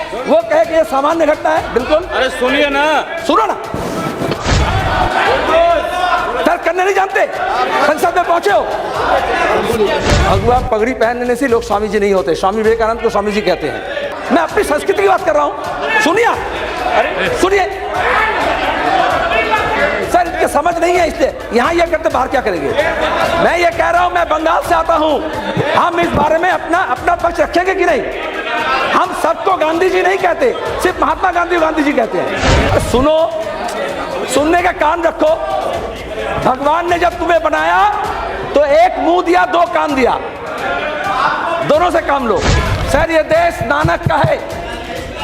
वो कहे कि ये सामान्य घटना है। बिल्कुल। अरे सुनिए ना, सुनो ना, तर्क करने नहीं जानते, संसद में पहुंचे हो। भगवा पगड़ी पहनने से लोग स्वामी जी नहीं होते। स्वामी विवेकानंद को स्वामी जी कहते हैं। मैं अपनी संस्कृति की बात कर रहा हूं। सुनिए, अरे सुनिए सर, इनके समझ नहीं है, इसलिए यहाँ ये करते बाहर क्या करेंगे। मैं ये कह रहा हूं, मैं बंगाल से आता हूं, हम इस बारे में अपना पक्ष रखेंगे कि नहीं। हम सबको गांधी जी नहीं कहते, सिर्फ महात्मा गांधी जी कहते हैं। सुनो, सुनने का कान रखो। भगवान ने जब तुम्हें बनाया तो एक मुंह दिया, दो कान दिया, दोनों से काम लो। सर, ये देश नानक का है,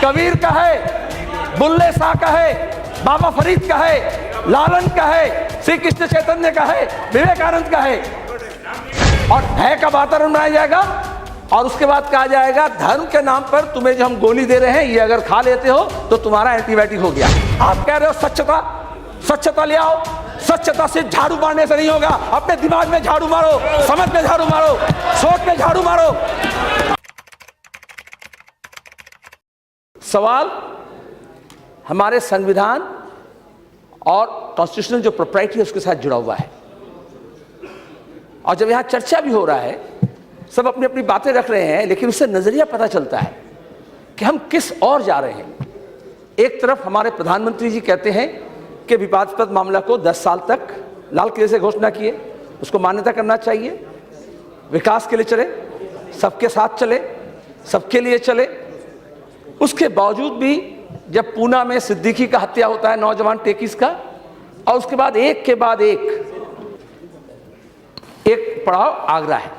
कबीर का है, बुल्ले शाह का है, बाबा फरीद का है, लालन का है, श्री कृष्ण चैतन्य का है, विवेकानंद का है। और है का वातावरण बनाया जाएगा और उसके बाद कहा जाएगा धर्म के नाम पर तुम्हें जो हम गोली दे रहे हैं, ये अगर खा लेते हो तो तुम्हारा एंटीबायोटिक हो गया। आप कह रहे हो स्वच्छता, स्वच्छता ले आओ। स्वच्छता सिर्फ झाड़ू मारने से नहीं होगा। अपने दिमाग में झाड़ू मारो, समझ में झाड़ू मारो, सोच में झाड़ू मारो। सवाल हमारे संविधान और कॉन्स्टिट्यूशनल जो प्रोप्राइटी है उसके साथ जुड़ा हुआ है। और जब यहां चर्चा भी हो रहा है, सब अपनी अपनी बातें रख रहे हैं, लेकिन उससे नजरिया पता चलता है कि हम किस ओर जा रहे हैं। एक तरफ हमारे प्रधानमंत्री जी कहते हैं कि विवादास्पद मामला को 10 साल तक लाल किले से घोषणा किए, उसको मान्यता करना चाहिए, विकास के लिए चले, सबके साथ चले, सबके लिए चले। उसके बावजूद भी जब पूना में सिद्दीकी का हत्या होता है, नौजवान टेकीस का, और उसके बाद एक के बाद एक पड़ाव आगरा है।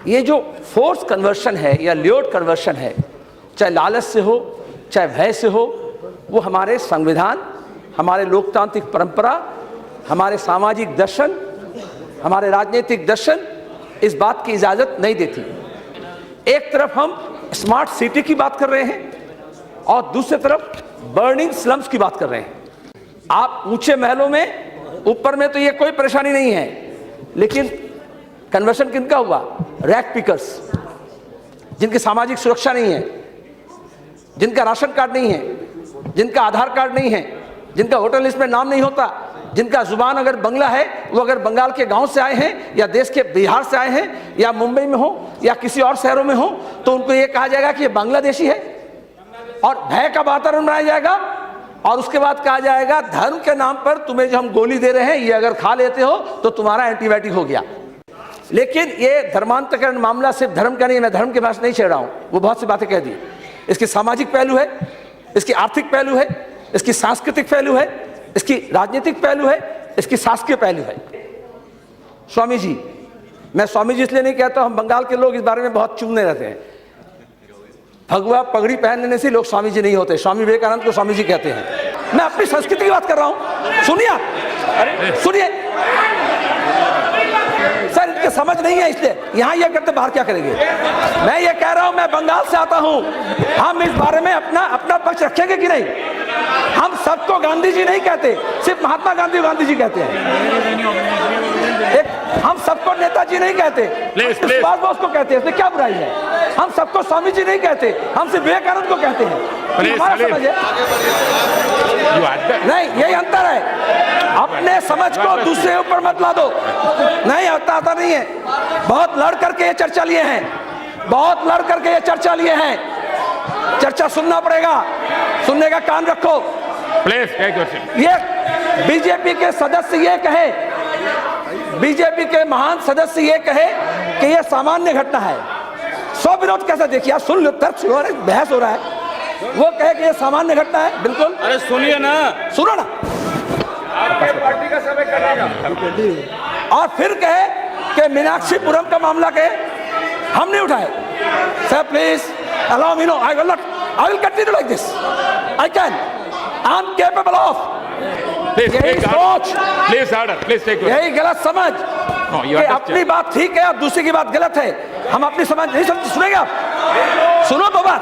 ये जो फोर्स कन्वर्शन है या ल्योड कन्वर्शन है, चाहे लालच से हो चाहे भय से हो, वो हमारे संविधान, हमारे लोकतांत्रिक परंपरा, हमारे सामाजिक दर्शन, हमारे राजनीतिक दर्शन इस बात की इजाजत नहीं देती। एक तरफ हम स्मार्ट सिटी की बात कर रहे हैं और दूसरी तरफ बर्निंग स्लम्स की बात कर रहे हैं। आप ऊंचे महलों में, ऊपर में तो ये कोई परेशानी नहीं है, लेकिन कन्वर्शन किनका हुआ? रैक पिकर्स, जिनकी सामाजिक सुरक्षा नहीं है, जिनका राशन कार्ड नहीं है, जिनका आधार कार्ड नहीं है, जिनका वोटर लिस्ट में नाम नहीं होता, जिनका जुबान अगर बंगला है, वो अगर बंगाल के गांव से आए हैं या देश के बिहार से आए हैं या मुंबई में हो या किसी और शहरों में हो, तो उनको ये कहा जाएगा कि ये बांग्लादेशी है और भय का वातावरण बनाया जाएगा। और उसके बाद कहा जाएगा धर्म के नाम पर तुम्हें जो हम गोली दे रहे हैं, ये अगर खा लेते हो तो तुम्हारा एंटीबायोटिक हो गया। लेकिन ये धर्मांतरण मामला सिर्फ धर्म का नहीं, मैं धर्म के पास नहीं छेड़ रहा हूं, वो बहुत सी बातें कह दी। इसकी सामाजिक पहलू है, इसकी आर्थिक पहलू है, इसकी सांस्कृतिक पहलू है, इसकी राजनीतिक पहलू है, इसकी शासकीय पहलू है। स्वामी जी, मैं स्वामी जी इसलिए नहीं कहता, हम बंगाल के लोग इस बारे में बहुत चुनने रहते हैं। भगवा पगड़ी पहनने से लोग स्वामी जी नहीं होते। स्वामी विवेकानंद को स्वामी जी कहते हैं। मैं अपनी संस्कृति की बात कर रहा हूं। सुनिए, अरे सुनिए सर, इनके समझ नहीं है, इसलिए यहाँ ये करते बाहर क्या करेंगे। मैं ये कह रहा हूं, मैं बंगाल से आता हूं, हम इस बारे में अपना पक्ष रखेंगे कि नहीं। हम सबको गांधी जी नहीं कहते, सिर्फ महात्मा गांधी जी कहते हैं। एक हम सबको नेताजी नहीं कहते, सुभाष बोस को कहते हैं, इसमें क्या बुराई है। हम सबको स्वामी जी नहीं कहते, हम सिर्फ विवेकानंद को कहते हैं। हमारा समझ है नहीं, यही अंतर है। अपने समझ को दूसरे ऊपर मत ला दो। नहीं आता नहीं है। बहुत लड़ करके ये चर्चा लिए हैं, बहुत लड़ करके ये चर्चा लिए हैं। चर्चा सुनना पड़ेगा, सुनने का कान रखो। ये बीजेपी के सदस्य ये कहे, बीजेपी के महान सदस्य ये कहे कि ये सामान्य घटना है, स्वविरोध कैसे। देखिए आप सुन लो, तर्क सुनो, बहस हो रहा है। वो कहे कि ये सामान्य घटना है। बिल्कुल। अरे सुनिए ना, सुनो ना, आपके पार्टी का समय करेगा। और फिर कहे कि मीनाक्षी पुरम का मामला के हम नहीं उठाए। Sir please allow me, no I will continue like this, I can, I am capable of. यही सोच, यही गलत समझ कि अपनी बात ठीक है और दूसरी की बात गलत है। हम अपनी समझ नहीं समझ, सुनेंगे आप, सुनो तो बात।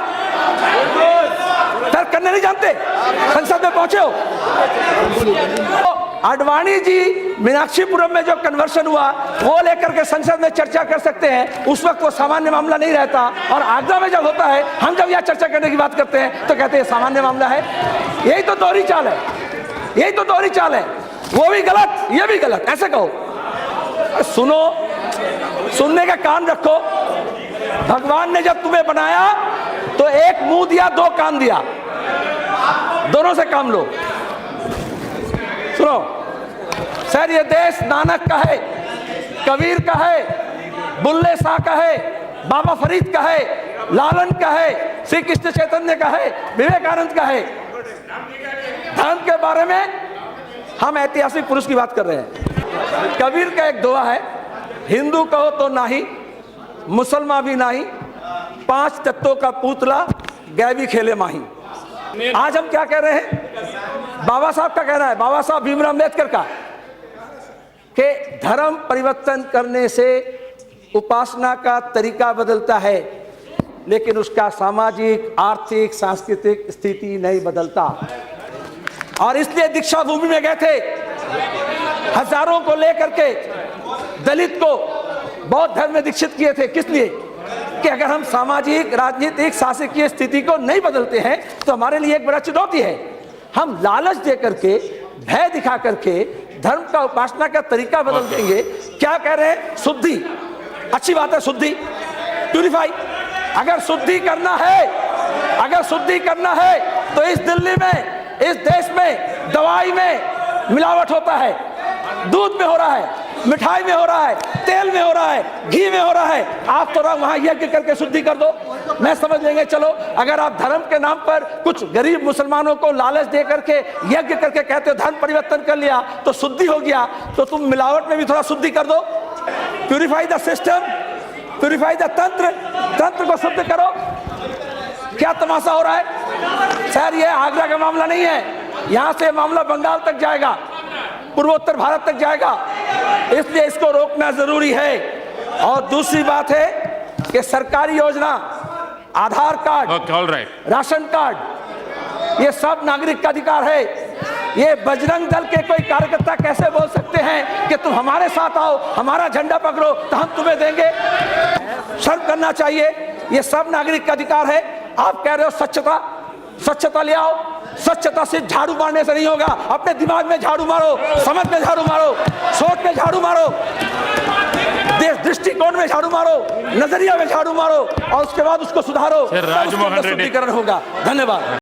तर्क करने नहीं जानते, संसद में पहुंचे हो। आडवाणी जी मीनाक्षीपुरम में जो कन्वर्शन हुआ वो लेकर के संसद में चर्चा कर सकते हैं, उस वक्त वो सामान्य मामला नहीं रहता। और आगरा में जब होता है, हम जब यह चर्चा करने की बात करते हैं तो कहते हैं सामान्य मामला है। यही तो दोहरी चाल है, यही तो दोहरी चाल है। वो भी गलत, ये भी गलत, ऐसे कहो। सुनो, सुनने का कान रखो। भगवान ने जब तुम्हें बनाया तो एक मुंह दिया, दो कान दिया, दोनों से काम लो। सुनो सर, ये देश नानक का है, कबीर का है, बुल्ले शाह का है, बाबा फरीद का है, लालन का है, श्री कृष्ण चैतन्य का है, विवेकानंद का है। धर्म के बारे में हम ऐतिहासिक पुरुष की बात कर रहे हैं। कबीर का एक दोहा है, हिंदू कहो तो नाही, मुसलमान भी नहीं, पांच तत्वों का पुतला गए भी खेले माही। आज हम क्या कह रहे हैं? बाबा साहब का कहना है, बाबा साहब भीमराव अम्बेडकर का, कि धर्म परिवर्तन करने से उपासना का तरीका बदलता है, लेकिन उसका सामाजिक, आर्थिक, सांस्कृतिक स्थिति नहीं बदलता। और इसलिए दीक्षा भूमि में गए थे, हजारों को लेकर के दलित को बौद्ध धर्म में दीक्षित किए थे। किस लिए? कि अगर हम सामाजिक, राजनीतिक, शासकीय स्थिति को नहीं बदलते हैं तो हमारे लिए एक बड़ा चुनौती है। हम लालच दे करके, भय दिखा करके धर्म का, उपासना का तरीका बदल देंगे। क्या कह रहे हैं? शुद्धि, अच्छी बात है, शुद्धि, प्यूरिफाई। अगर शुद्धि करना है, अगर शुद्धि करना है तो इस दिल्ली में, इस देश में दवाई में मिलावट होता है, दूध में हो रहा है, मिठाई में हो रहा है, तेल में हो रहा है, घी में हो रहा है। आप तो वहां यज्ञ करके शुद्धि कर दो, मैं समझ लेंगे। चलो, अगर आप धर्म के नाम पर कुछ गरीब मुसलमानों को लालच दे करके, यज्ञ करके कहते हो धर्म परिवर्तन कर लिया तो शुद्धि हो गया, तो तुम मिलावट में भी थोड़ा शुद्धि कर दो। Purify the system, purify the तंत्र, तंत्र को शुद्ध करो। क्या तमाशा हो रहा है सर? ये आगरा का मामला नहीं है, यहां से मामला बंगाल तक जाएगा, पूर्वोत्तर भारत तक जाएगा, इसलिए इसको रोकना जरूरी है। और दूसरी बात है कि सरकारी योजना, आधार कार्ड, राशन कार्ड, ये सब नागरिक का अधिकार है। ये बजरंग दल के कोई कार्यकर्ता कैसे बोल सकते हैं कि तुम हमारे साथ आओ, हमारा झंडा पकड़ो तो हम तुम्हें देंगे? शर्म करना चाहिए। ये सब नागरिक का अधिकार है। आप कह रहे हो स्वच्छता, स्वच्छता ले आओ। स्वच्छता सिर्फ झाड़ू मारने से नहीं होगा। अपने दिमाग में झाड़ू मारो, समझ में झाड़ू मारो, सोच में झाड़ू मारो, दृष्टिकोण में झाड़ू मारो, नजरिया में झाड़ू मारो, और उसके बाद उसको सुधारो, शुद्धिकरण होगा। धन्यवाद।